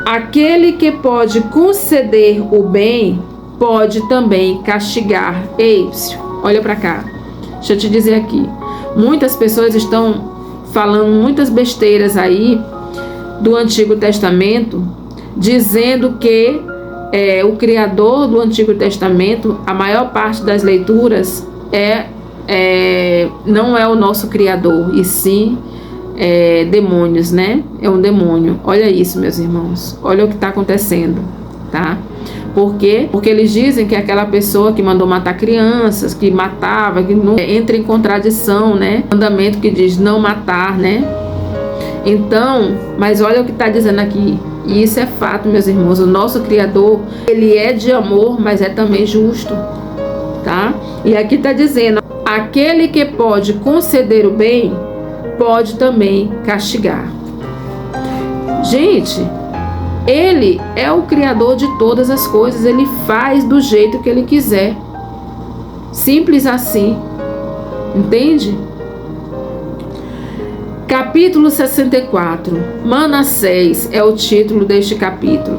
Aquele que pode conceder o bem, pode também castigar. Ei, olha para cá. Deixa eu te dizer aqui. Muitas pessoas estão falando muitas besteiras aí do Antigo Testamento, dizendo que o Criador do Antigo Testamento, a maior parte das leituras não é o nosso Criador, e sim demônios, né? É um demônio. Olha isso, meus irmãos. Olha o que está acontecendo, tá? Por quê? Porque eles dizem que aquela pessoa que mandou matar crianças, que matava, que não entra em contradição, né? Mandamento que diz não matar, né? Então, mas olha o que está dizendo aqui, e isso é fato, meus irmãos, o nosso Criador, ele é de amor, mas é também justo, tá? E aqui está dizendo, aquele que pode conceder o bem, pode também castigar. Gente, ele é o Criador de todas as coisas, ele faz do jeito que ele quiser, simples assim, entende? Capítulo 64. Manassés é o título deste capítulo.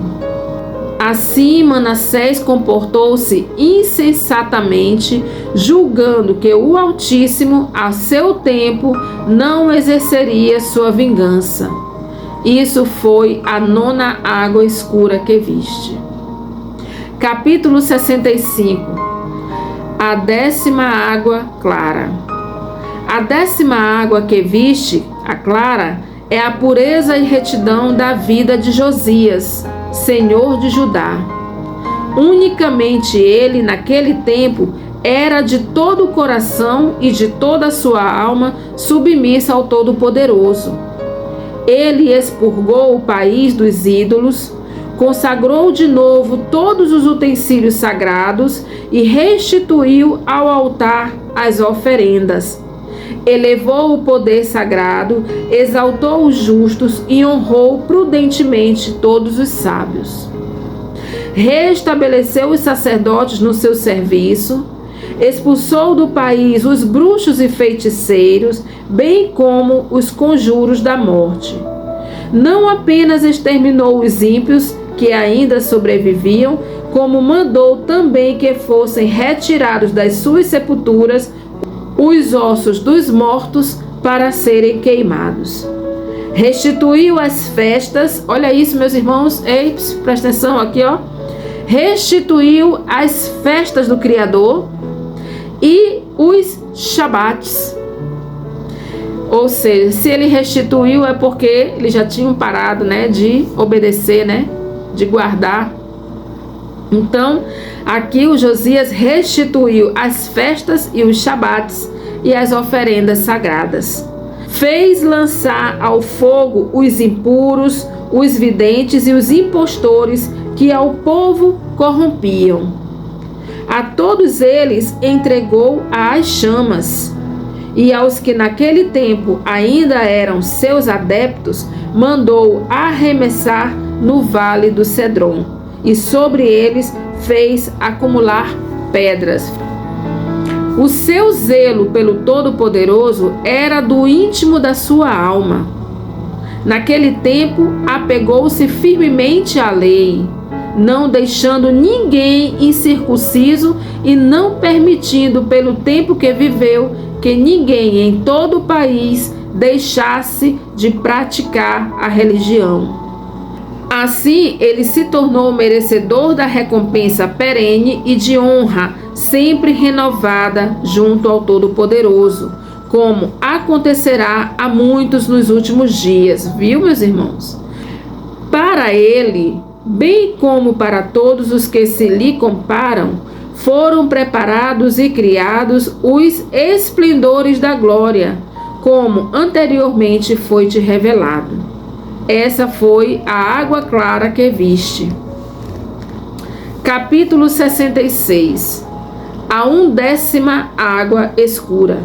Assim Manassés comportou-se insensatamente, julgando que o Altíssimo, a seu tempo, não exerceria sua vingança. Isso foi a 9ª água escura que viste. Capítulo 65. A 10ª água clara. A 10ª água que viste, a clara, é a pureza e retidão da vida de Josias, senhor de Judá. Unicamente ele, naquele tempo, era de todo o coração e de toda a sua alma submissa ao Todo-Poderoso. Ele expurgou o país dos ídolos, consagrou de novo todos os utensílios sagrados e restituiu ao altar as oferendas. Elevou o poder sagrado, exaltou os justos e honrou prudentemente todos os sábios. Restabeleceu os sacerdotes no seu serviço, expulsou do país os bruxos e feiticeiros, bem como os conjuros da morte. Não apenas exterminou os ímpios que ainda sobreviviam, como mandou também que fossem retirados das suas sepulturas os ossos dos mortos para serem queimados. Restituiu as festas, olha isso, meus irmãos, ei, presta atenção aqui, ó. Restituiu as festas do Criador e os shabates. Ou seja, se ele restituiu é porque eles já tinham parado, né, de obedecer, né, de guardar. Então, aqui o Josias restituiu as festas e os shabates e as oferendas sagradas. Fez lançar ao fogo os impuros, os videntes e os impostores que ao povo corrompiam. A todos eles entregou às chamas, e aos que naquele tempo ainda eram seus adeptos, mandou arremessar no vale do Cedron, e sobre eles fez acumular pedras. O seu zelo pelo Todo-Poderoso era do íntimo da sua alma. Naquele tempo, apegou-se firmemente à lei, não deixando ninguém incircunciso e não permitindo, pelo tempo que viveu, que ninguém em todo o país deixasse de praticar a religião. Assim, ele se tornou merecedor da recompensa perene e de honra sempre renovada junto ao Todo-Poderoso, como acontecerá a muitos nos últimos dias, viu, meus irmãos? Para ele, bem como para todos os que se lhe comparam, foram preparados e criados os esplendores da glória, como anteriormente foi-te revelado. Essa foi a água clara que viste. Capítulo 66. A 11ª água escura.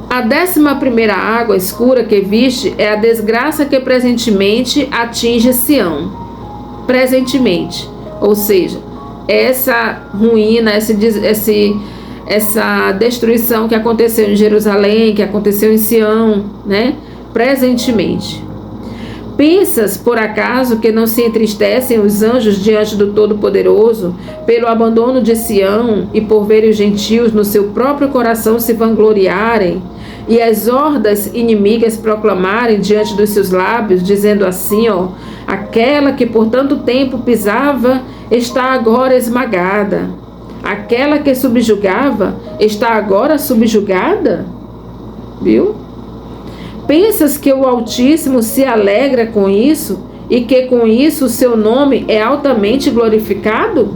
A 11ª água escura que viste é a desgraça que presentemente atinge Sião. Presentemente, ou seja, essa ruína, essa destruição que aconteceu em Jerusalém, que aconteceu em Sião, né? Presentemente. Pensas, por acaso, que não se entristecem os anjos diante do Todo-Poderoso pelo abandono de Sião e por verem os gentios no seu próprio coração se vangloriarem e as hordas inimigas proclamarem diante dos seus lábios, dizendo assim, ó, aquela que por tanto tempo pisava está agora esmagada, aquela que subjugava está agora subjugada? Viu? Pensas que o Altíssimo se alegra com isso e que com isso o seu nome é altamente glorificado?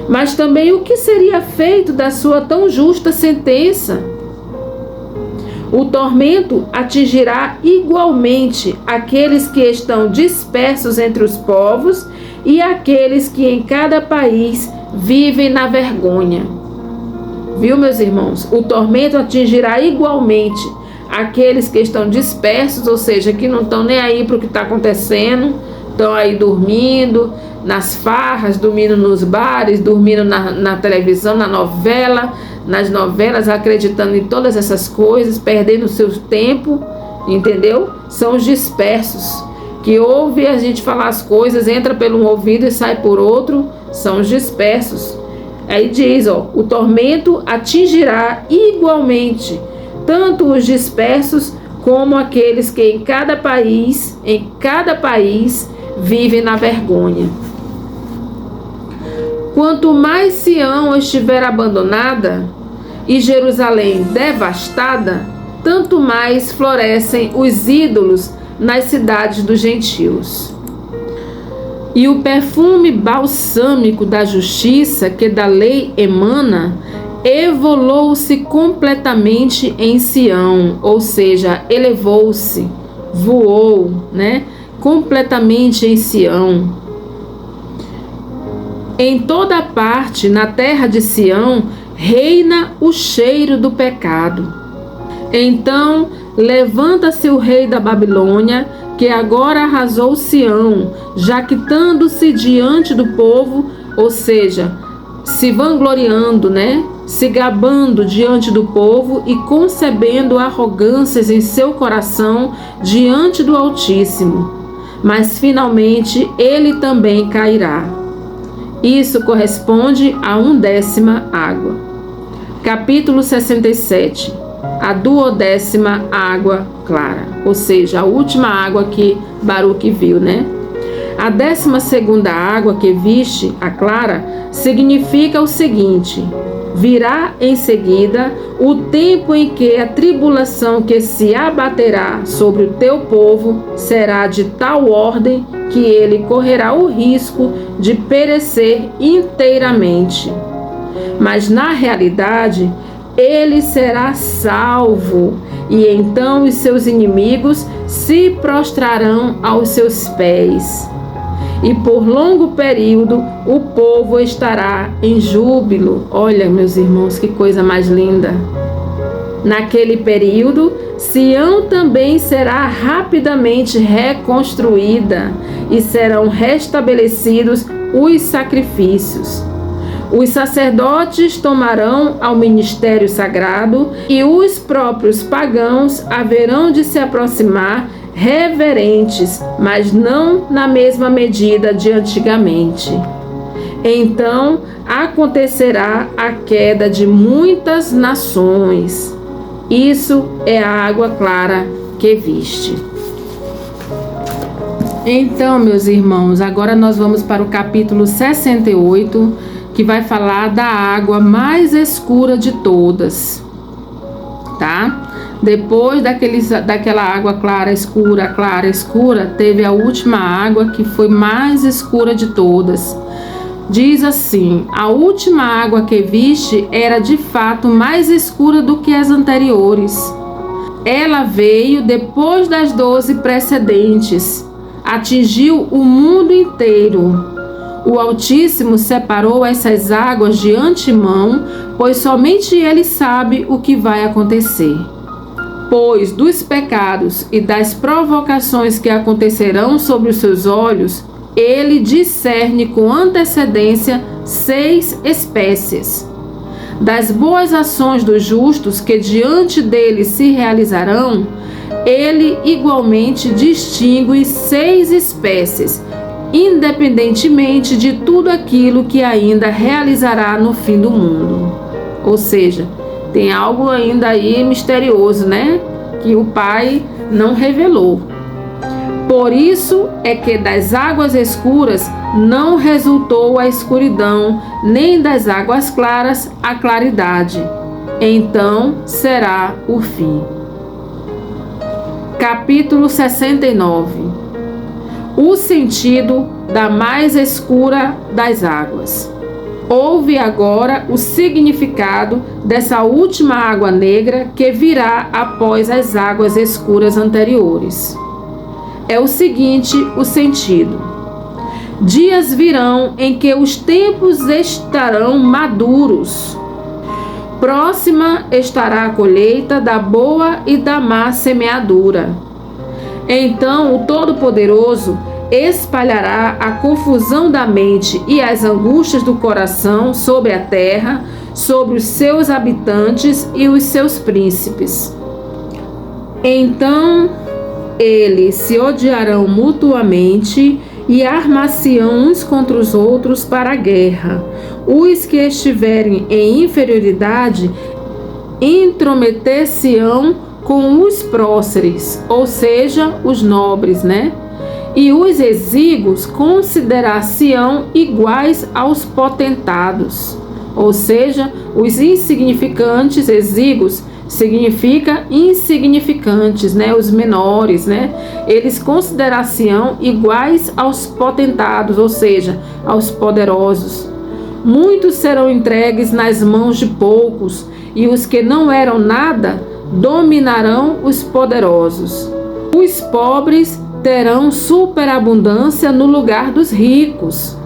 Mas também o que seria feito da sua tão justa sentença? O tormento atingirá igualmente aqueles que estão dispersos entre os povos e aqueles que em cada país vivem na vergonha. Viu, meus irmãos? O tormento atingirá igualmente aqueles que estão dispersos, ou seja, que não estão nem aí para o que está acontecendo, estão aí dormindo nas farras, dormindo nos bares, dormindo na televisão, nas novelas, acreditando em todas essas coisas, perdendo o seu tempo, entendeu? São os dispersos, que ouve a gente falar as coisas, entra por um ouvido e sai por outro, são os dispersos. Aí diz, o tormento atingirá igualmente tanto os dispersos como aqueles que em cada país vivem na vergonha. Quanto mais Sião estiver abandonada e Jerusalém devastada, tanto mais florescem os ídolos nas cidades dos gentios. E o perfume balsâmico da justiça que da lei emana evolou-se completamente em Sião, ou seja, elevou-se, voou, completamente em Sião. Em toda parte, na terra de Sião, reina o cheiro do pecado. Então, levanta-se o rei da Babilônia, que agora arrasou Sião, jactando-se diante do povo, ou seja, se vangloriando, se gabando diante do povo e concebendo arrogâncias em seu coração diante do Altíssimo. Mas finalmente ele também cairá. Isso corresponde a 1/10 água. Capítulo 67. A 12ª água clara, ou seja, a última água que Baruque viu, A 12ª água que viste, a clara, significa o seguinte: virá em seguida o tempo em que a tribulação que se abaterá sobre o teu povo será de tal ordem que ele correrá o risco de perecer inteiramente. Mas na realidade, ele será salvo, e então os seus inimigos se prostrarão aos seus pés. E por longo período o povo estará em júbilo. Olha, meus irmãos, que coisa mais linda. Naquele período, Sião também será rapidamente reconstruída e serão restabelecidos os sacrifícios. Os sacerdotes tomarão ao ministério sagrado e os próprios pagãos haverão de se aproximar reverentes, mas não na mesma medida de antigamente. Então acontecerá a queda de muitas nações. Isso é a água clara que viste. Então, meus irmãos, agora nós vamos para o capítulo 68, que vai falar da água mais escura de todas, tá? Depois daquela água clara, escura, teve a última água que foi mais escura de todas. Diz assim: a última água que viste era de fato mais escura do que as anteriores. Ela veio depois das 12 precedentes, atingiu o mundo inteiro. O Altíssimo separou essas águas de antemão, pois somente Ele sabe o que vai acontecer. Pois dos pecados e das provocações que acontecerão sobre os seus olhos, Ele discerne com antecedência 6 espécies. Das boas ações dos justos que diante dele se realizarão, Ele igualmente distingue 6 espécies, independentemente de tudo aquilo que ainda realizará no fim do mundo. Ou seja, tem algo ainda aí misterioso, que o Pai não revelou. Por isso é que das águas escuras não resultou a escuridão, nem das águas claras a claridade. Então será o fim. Capítulo 69. O sentido da mais escura das águas. Ouve agora o significado dessa última água negra que virá após as águas escuras anteriores. É o seguinte o sentido: dias virão em que os tempos estarão maduros. Próxima estará a colheita da boa e da má semeadura. Então o Todo-Poderoso espalhará a confusão da mente e as angústias do coração sobre a terra, sobre os seus habitantes e os seus príncipes. Então eles se odiarão mutuamente e armar-se-ão uns contra os outros para a guerra. Os que estiverem em inferioridade intrometer-se-ão com os próceres, ou seja, os nobres, né? E os exíguos considerar-se-ão iguais aos potentados, ou seja, os insignificantes. Exíguos significa insignificantes, né? Os menores, né? Eles considerar-se-ão iguais aos potentados, ou seja, aos poderosos. Muitos serão entregues nas mãos de poucos, e os que não eram nada dominarão os poderosos. Os pobres terão superabundância no lugar dos ricos.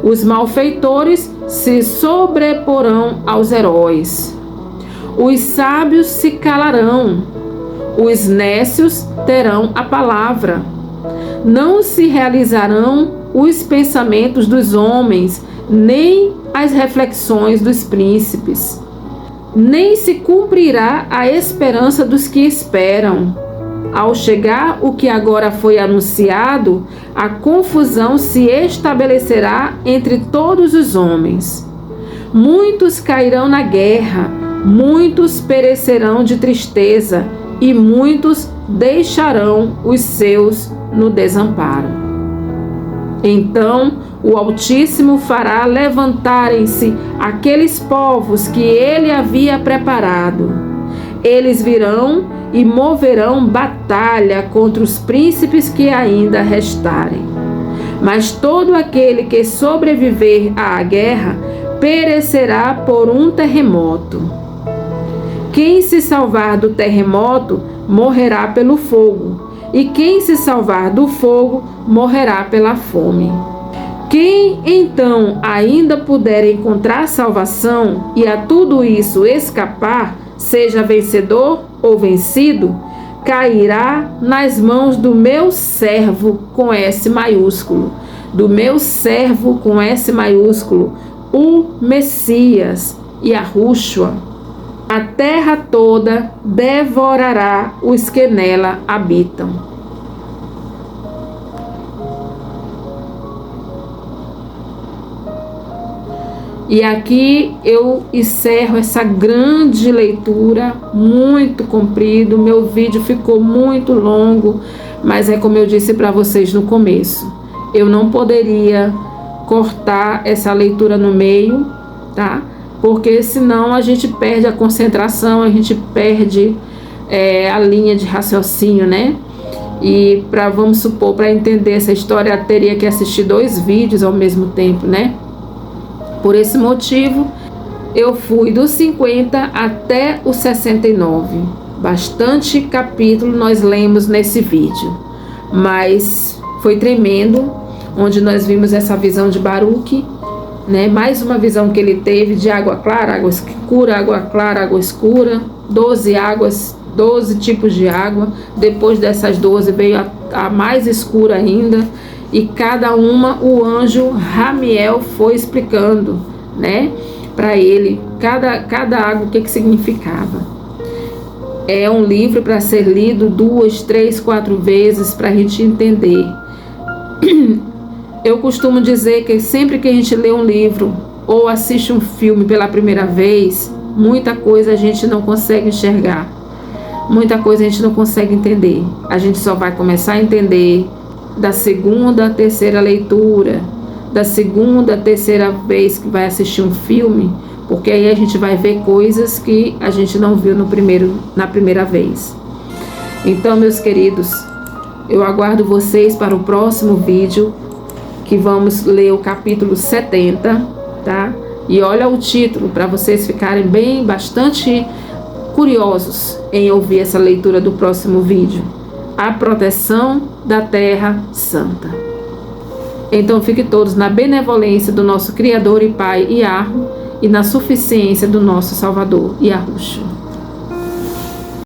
Os malfeitores se sobreporão aos heróis. Os sábios se calarão. Os nécios terão a palavra. Não se realizarão os pensamentos dos homens, nem as reflexões dos príncipes. Nem se cumprirá a esperança dos que esperam. Ao chegar o que agora foi anunciado, a confusão se estabelecerá entre todos os homens. Muitos cairão na guerra, muitos perecerão de tristeza, e muitos deixarão os seus no desamparo. Então o Altíssimo fará levantarem-se aqueles povos que ele havia preparado. Eles virão e moverão batalha contra os príncipes que ainda restarem. Mas todo aquele que sobreviver à guerra perecerá por um terremoto. Quem se salvar do terremoto morrerá pelo fogo, e quem se salvar do fogo morrerá pela fome. Quem então ainda puder encontrar salvação e a tudo isso escapar, seja vencedor ou vencido, cairá nas mãos do meu servo com S maiúsculo, do meu servo com S maiúsculo, o Messias, Yahushua. A terra toda devorará os que nela habitam. E aqui eu encerro essa grande leitura, muito comprido. Meu vídeo ficou muito longo, mas é como eu disse para vocês no começo. Eu não poderia cortar essa leitura no meio, tá? Porque senão a gente perde a concentração, a gente perde a linha de raciocínio, né? E vamos supor, para entender essa história, eu teria que assistir 2 vídeos ao mesmo tempo, né? Por esse motivo, eu fui do 50 até o 69. Bastante capítulo nós lemos nesse vídeo. Mas foi tremendo, onde nós vimos essa visão de Baruque, né? Mais uma visão que ele teve de água clara, água escura, água clara, água escura, 12 águas, 12 tipos de água. Depois dessas 12 veio a mais escura ainda. E cada uma o anjo Ramiel foi explicando, né, para ele, cada água o que significava. É um livro para ser lido 2, 3, 4 vezes para a gente entender. Eu costumo dizer que sempre que a gente lê um livro ou assiste um filme pela primeira vez, muita coisa a gente não consegue enxergar. Muita coisa a gente não consegue entender. A gente só vai começar a entender da segunda, terceira leitura, da segunda, terceira vez que vai assistir um filme, porque aí a gente vai ver coisas que a gente não viu na primeira vez. Então, meus queridos, eu aguardo vocês para o próximo vídeo, que vamos ler o capítulo 70, tá? E olha o título para vocês ficarem bastante curiosos em ouvir essa leitura do próximo vídeo. A proteção da Terra Santa. Então fiquem todos na benevolência do nosso Criador e Pai Iahveh e na suficiência do nosso Salvador Yahushua.